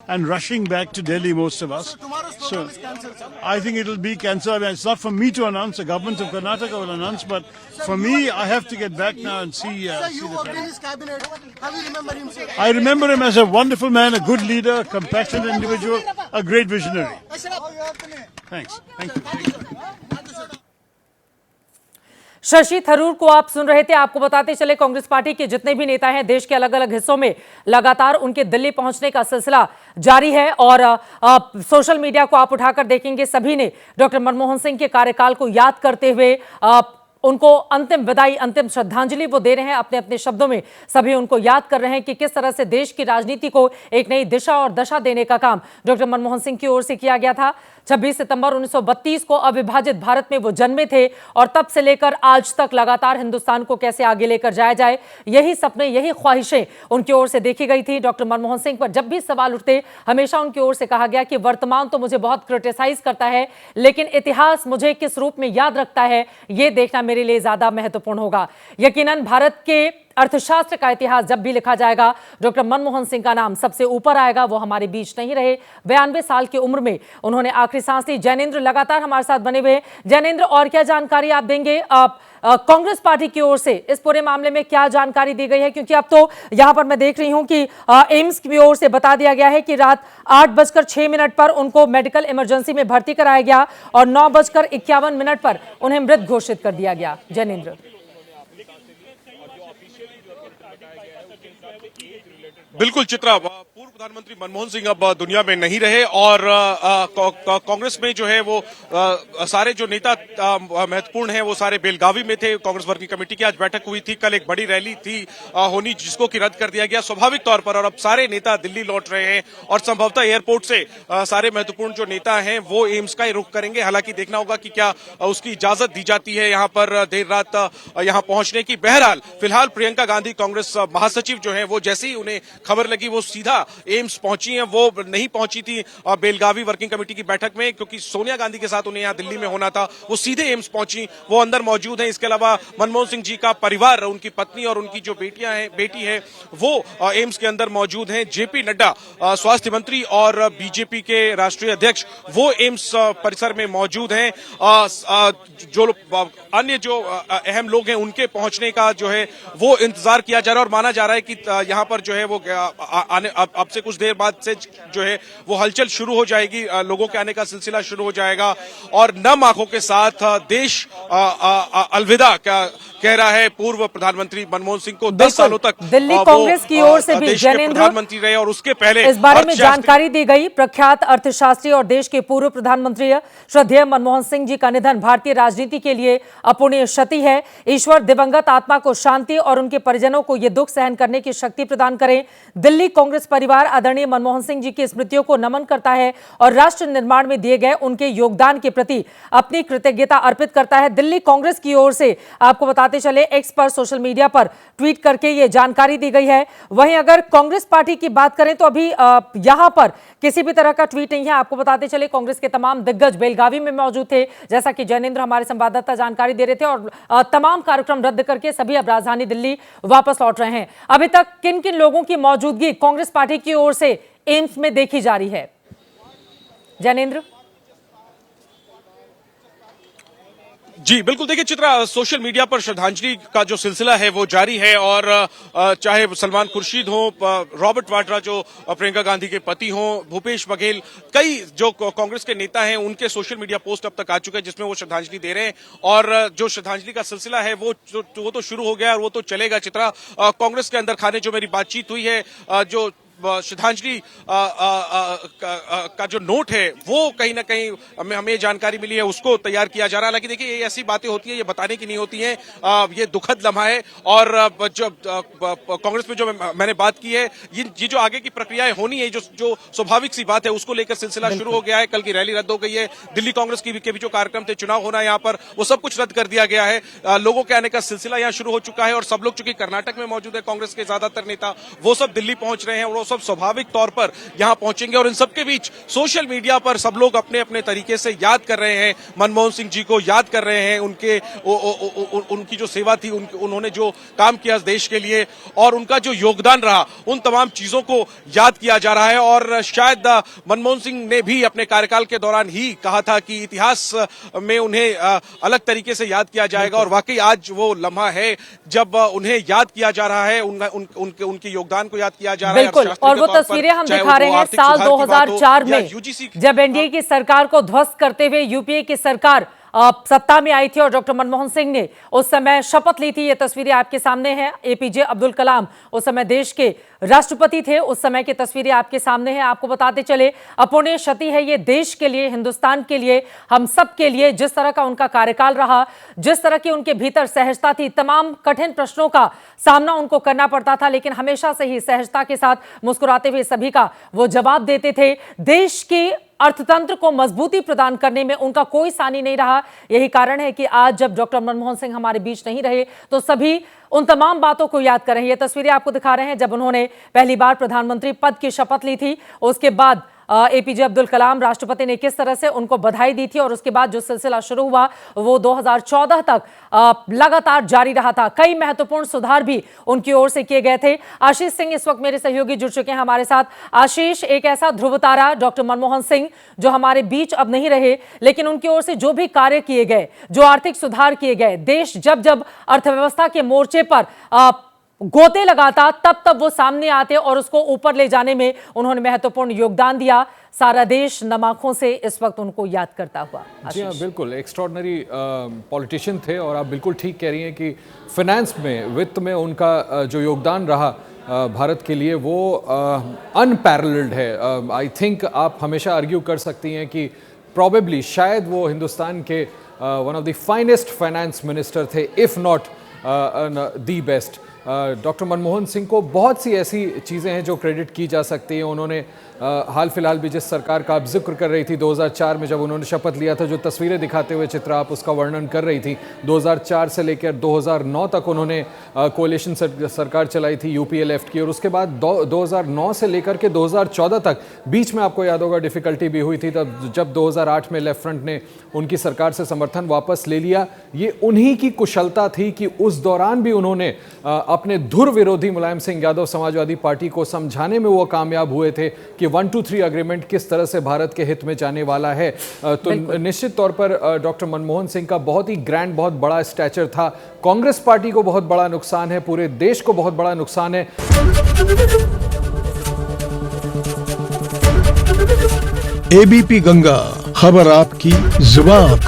and rushing back to Delhi, most of us. So I think it will be cancelled. I mean, it's not for me to announce. The government of Karnataka will announce, but for me, I have to get back now and see. Sir, you worked in his cabinet. How do you remember him, sir? I remember him as a wonderful man, a good leader, compassionate individual, a great visionary. Thanks. Thank you. Shashi Tharoor को आप सुन रहे थे। आपको बताते चले, Congress party के जितने भी नेता हैं देश के अलग अलग हिस्सों में लगातार उनके दिल्ली पहुंचने का सिलसिला जारी है और सोशल मीडिया को आप उठाकर देखेंगे, सभी ने डॉक्टर मनमोहन सिंह के कार्यकाल को याद करते हुए उनको अंतिम विदाई, अंतिम श्रद्धांजलि वो दे रहे हैं। अपने अपने शब्दों में सभी उनको याद कर रहे हैं कि किस तरह से देश की राजनीति को एक नई दिशा और दशा देने का काम डॉक्टर मनमोहन सिंह की ओर से किया गया था। 26 सितंबर 1932 को अविभाजित भारत में वो जन्मे थे और तब से लेकर आज तक लगातार हिंदुस्तान को कैसे आगे लेकर जाया जाए, यही सपने, यही ख्वाहिशें उनकी ओर से देखी गई थी। डॉक्टर मनमोहन सिंह पर जब भी सवाल उठते, हमेशा उनकी ओर से कहा गया कि वर्तमान तो मुझे बहुत क्रिटिसाइज करता है, लेकिन इतिहास मुझे किस रूप में याद रखता है, ये देखना मेरे लिए ज्यादा महत्वपूर्ण होगा। यकीनन भारत के अर्थशास्त्र का इतिहास जब भी लिखा जाएगा, डॉक्टर मनमोहन सिंह का नाम सबसे ऊपर आएगा। वो हमारे बीच नहीं रहे, 92 साल की उम्र में उन्होंने आखिरी सांस ली। जैनेंद्र लगातार हमारे साथ बने हुए। जैनेंद्र, और क्या जानकारी आप देंगे? कांग्रेस पार्टी की ओर से इस पूरे मामले में क्या जानकारी दी गई है? क्योंकि अब तो यहां पर मैं देख रही हूं कि एम्स की ओर से बता दिया गया है कि रात 8:06 पर उनको मेडिकल इमरजेंसी में भर्ती कराया गया और 9:51 पर उन्हें मृत घोषित कर दिया गया। जैनेंद्र, बिल्कुल चित्रा, पूर्व प्रधानमंत्री मनमोहन सिंह अब दुनिया में नहीं रहे और कांग्रेस में जो है वो सारे जो नेता महत्वपूर्ण हैं वो सारे बेलगावी में थे। कांग्रेस वर्किंग कमेटी की आज बैठक हुई थी, कल एक बड़ी रैली थी होनी जिसको कि रद्द कर दिया गया स्वाभाविक तौर पर, और अब सारे नेता दिल्ली लौट रहे हैं और संभवतः एयरपोर्ट से सारे महत्वपूर्ण जो नेता हैं वो एम्स का ही रुख करेंगे। हालांकि देखना होगा कि क्या उसकी इजाजत दी जाती है यहाँ पर देर रात यहाँ पहुंचने की। बहरहाल फिलहाल प्रियंका गांधी कांग्रेस महासचिव जो है वो जैसे ही उन्हें खबर लगी वो सीधा एम्स पहुंची हैं। वो नहीं पहुंची थी बेलगावी वर्किंग कमेटी की बैठक में, क्योंकि सोनिया गांधी के साथ उन्हें यहां दिल्ली में होना था। वो सीधे एम्स पहुंची, वो अंदर मौजूद हैं। इसके अलावा मनमोहन सिंह जी का परिवार, उनकी पत्नी और उनकी जो बेटी है वो एम्स के अंदर मौजूद हैं। जेपी नड्डा स्वास्थ्य मंत्री और बीजेपी के राष्ट्रीय अध्यक्ष वो एम्स परिसर में मौजूद हैं। जो अन्य जो अहम लोग हैं उनके पहुंचने का जो है वो इंतजार किया जा रहा है और माना जा रहा है कि यहां पर जो है वो अब से कुछ देर बाद से जो है वो हलचल शुरू हो जाएगी, लोगों के आने का सिलसिला शुरू हो जाएगा और नम आंखों के साथ देश अलविदा कह रहा है पूर्व प्रधानमंत्री मनमोहन सिंह को। 10 सालों तक दिल्ली कांग्रेस की ओर से भी प्रधानमंत्री रहे और उसके पहले इस बारे में जानकारी दी गई। प्रख्यात अर्थशास्त्री और देश के पूर्व प्रधानमंत्री श्रद्धेय मनमोहन सिंह जी का निधन भारतीय राजनीति के लिए अपूरणीय क्षति है। ईश्वर दिवंगत आत्मा को शांति और उनके परिजनों को यह दुख सहन करने की शक्ति प्रदान करें। दिल्ली कांग्रेस परिवार आदरणीय मनमोहन सिंह जी की स्मृतियों को नमन करता है और राष्ट्र निर्माण में दिए गए उनके योगदान के प्रति अपनी कृतज्ञता अर्पित करता है। दिल्ली कांग्रेस की ओर से आपको बताते चले, एक्स पर, सोशल मीडिया पर ट्वीट करके ये जानकारी दी गई है। वहीं अगर कांग्रेस पार्टी की बात करें तो अभी यहां पर किसी भी तरह का ट्वीट नहीं है। आपको बताते चले, कांग्रेस के तमाम दिग्गज बेलगावी में मौजूद थे, जैसा कि जैनेंद्र हमारे संवाददाता जानकारी दे रहे थे, और तमाम कार्यक्रम रद्द करके सभी अब राजधानी दिल्ली वापस लौट रहे हैं। अभी तक किन किन लोगों की मौजूदगी कांग्रेस पार्टी की ओर से एम्स में देखी जा रही है, जैनेंद्र? जी बिल्कुल, देखिए चित्रा, सोशल मीडिया पर श्रद्धांजलि का जो सिलसिला है वो जारी है और चाहे सलमान खुर्शीद हो, रॉबर्ट वाड्रा जो प्रियंका गांधी के पति हो, भूपेश बघेल, कई जो कांग्रेस के नेता हैं उनके सोशल मीडिया पोस्ट अब तक आ चुके हैं जिसमें वो श्रद्धांजलि दे रहे हैं और जो श्रद्धांजलि का सिलसिला है वो तो शुरू हो गया और वो तो चलेगा। चित्रा, कांग्रेस के अंदर खाने जो मेरी बातचीत हुई है, जो श्रद्धांजलि का जो नोट है वो कहीं ना कहीं हमें जानकारी मिली है उसको तैयार किया जा रहा है। हालांकि देखिए ये ऐसी बातें होती है, ये बताने की नहीं होती हैं, ये दुखद लम्हा है और जो कांग्रेस में जो मैंने बात की है, ये जो आगे की प्रक्रियाएं होनी है, जो स्वाभाविक सी बात है, उसको लेकर सिलसिला शुरू हो गया है। कल की रैली रद्द हो गई है, दिल्ली कांग्रेस के भी जो कार्यक्रम थे, चुनाव होना यहाँ पर, वो सब कुछ रद्द कर दिया गया है। लोगों के आने का सिलसिला यहाँ शुरू हो चुका है और सब लोग चूंकि कर्नाटक में मौजूद है, कांग्रेस के ज्यादातर नेता वो सब दिल्ली पहुंच रहे हैं और सब स्वाभाविक तौर पर यहाँ पहुंचेंगे और इन सबके बीच सोशल मीडिया पर सब लोग अपने अपने तरीके से याद कर रहे हैं, मनमोहन सिंह जी को याद कर रहे हैं, उनकी जो सेवा थी, उन्होंने जो काम किया देश के लिए और उनका जो योगदान रहा, उन तमाम चीजों को याद किया जा रहा है। और शायद मनमोहन सिंह ने भी अपने कार्यकाल के दौरान ही कहा था कि इतिहास में उन्हें अलग तरीके से याद किया जाएगा और वाकई आज वो लम्हा है जब उन्हें याद किया जा रहा है, उनके योगदान को याद किया जा रहा है। बिल्कुल, और वो तस्वीरें हम दिखा रहे हैं साल 2004 में जब एनडीए की सरकार को ध्वस्त करते हुए यूपीए की सरकार सत्ता में आई थी और डॉक्टर मनमोहन सिंह ने उस समय शपथ ली थी। ये तस्वीरें आपके सामने हैं। एपीजे अब्दुल कलाम उस समय देश के राष्ट्रपति थे। उस समय की तस्वीरें आपके सामने हैं। आपको बताते चले, अपूर्णीय क्षति है ये देश के लिए, हिंदुस्तान के लिए, हम सब के लिए। जिस तरह का उनका कार्यकाल रहा, जिस तरह की उनके भीतर सहजता थी, तमाम कठिन प्रश्नों का सामना उनको करना पड़ता था, लेकिन हमेशा से ही सहजता के साथ मुस्कुराते हुए सभी का वो जवाब देते थे। देश की अर्थतंत्र को मजबूती प्रदान करने में उनका कोई सानी नहीं रहा। यही कारण है कि आज जब डॉक्टर मनमोहन सिंह हमारे बीच नहीं रहे तो सभी उन तमाम बातों को याद कर रहे हैं। ये तस्वीरें आपको दिखा रहे हैं जब उन्होंने पहली बार प्रधानमंत्री पद की शपथ ली थी। उसके बाद एपीजे अब्दुल कलाम राष्ट्रपति ने किस तरह से उनको बधाई दी थी और उसके बाद जो सिलसिला शुरू हुआ वो 2014 तक लगातार जारी रहा था। कई महत्वपूर्ण सुधार भी उनकी ओर से किए गए थे। आशीष सिंह इस वक्त मेरे सहयोगी जुड़ चुके हैं हमारे साथ। आशीष, एक ऐसा ध्रुव तारा डॉक्टर मनमोहन सिंह जो हमारे बीच अब नहीं रहे, लेकिन उनकी ओर से जो भी कार्य किए गए, जो आर्थिक सुधार किए गए, देश जब जब अर्थव्यवस्था के मोर्चे पर गोते लगाता तब तब वो सामने आते और उसको ऊपर ले जाने में उन्होंने महत्वपूर्ण योगदान दिया। सारा देश नम आंखों से इस वक्त उनको याद करता हुआ। जी हाँ, बिल्कुल एक्स्ट्रॉर्डनरी पॉलिटिशियन थे और आप बिल्कुल ठीक कह रही हैं कि फाइनेंस में, वित्त में उनका जो योगदान रहा भारत के लिए वो अनपैरेलल्ड है। आई थिंक आप हमेशा आर्ग्यू कर सकती हैं कि प्रॉबेबली शायद वो हिंदुस्तान के one of the finest finance minister थे, if not the best. Doctor Manmohan Singh को बहुत सी ऐसी चीज़ें हैं जो क्रेडिट की जा सकती हैं। उन्होंने हाल फिलहाल भी जिस सरकार का आप जिक्र कर रही थी 2004 में जब उन्होंने शपथ लिया था, जो तस्वीरें दिखाते हुए चित्रा आप उसका वर्णन कर रही थी, 2004 से लेकर 2009 तक उन्होंने कोalition सरकार चलाई थी यूपीए लेफ्ट की, और उसके बाद 2009 से लेकर के 2014 तक बीच में आपको याद होगा डिफ़िकल्टी भी हुई थी तब जब 2008 में लेफ्ट फ्रंट ने उनकी सरकार से समर्थन वापस ले लिया। ये उन्हीं की कुशलता थी कि उस दौरान भी उन्होंने अपने धुर विरोधी मुलायम सिंह यादव समाजवादी पार्टी को समझाने में वो कामयाब हुए थे कि 1-2-3 अग्रीमेंट किस तरह से भारत के हित में जाने वाला है। तो निश्चित तौर पर डॉक्टर मनमोहन सिंह का बहुत ही ग्रैंड, बहुत बड़ा स्टैचर था। कांग्रेस पार्टी को बहुत बड़ा नुकसान है, पूरे देश को बहुत बड़ा नुकसान है। एबीपी गंगा, खबर आपकी, जुबान आपकी।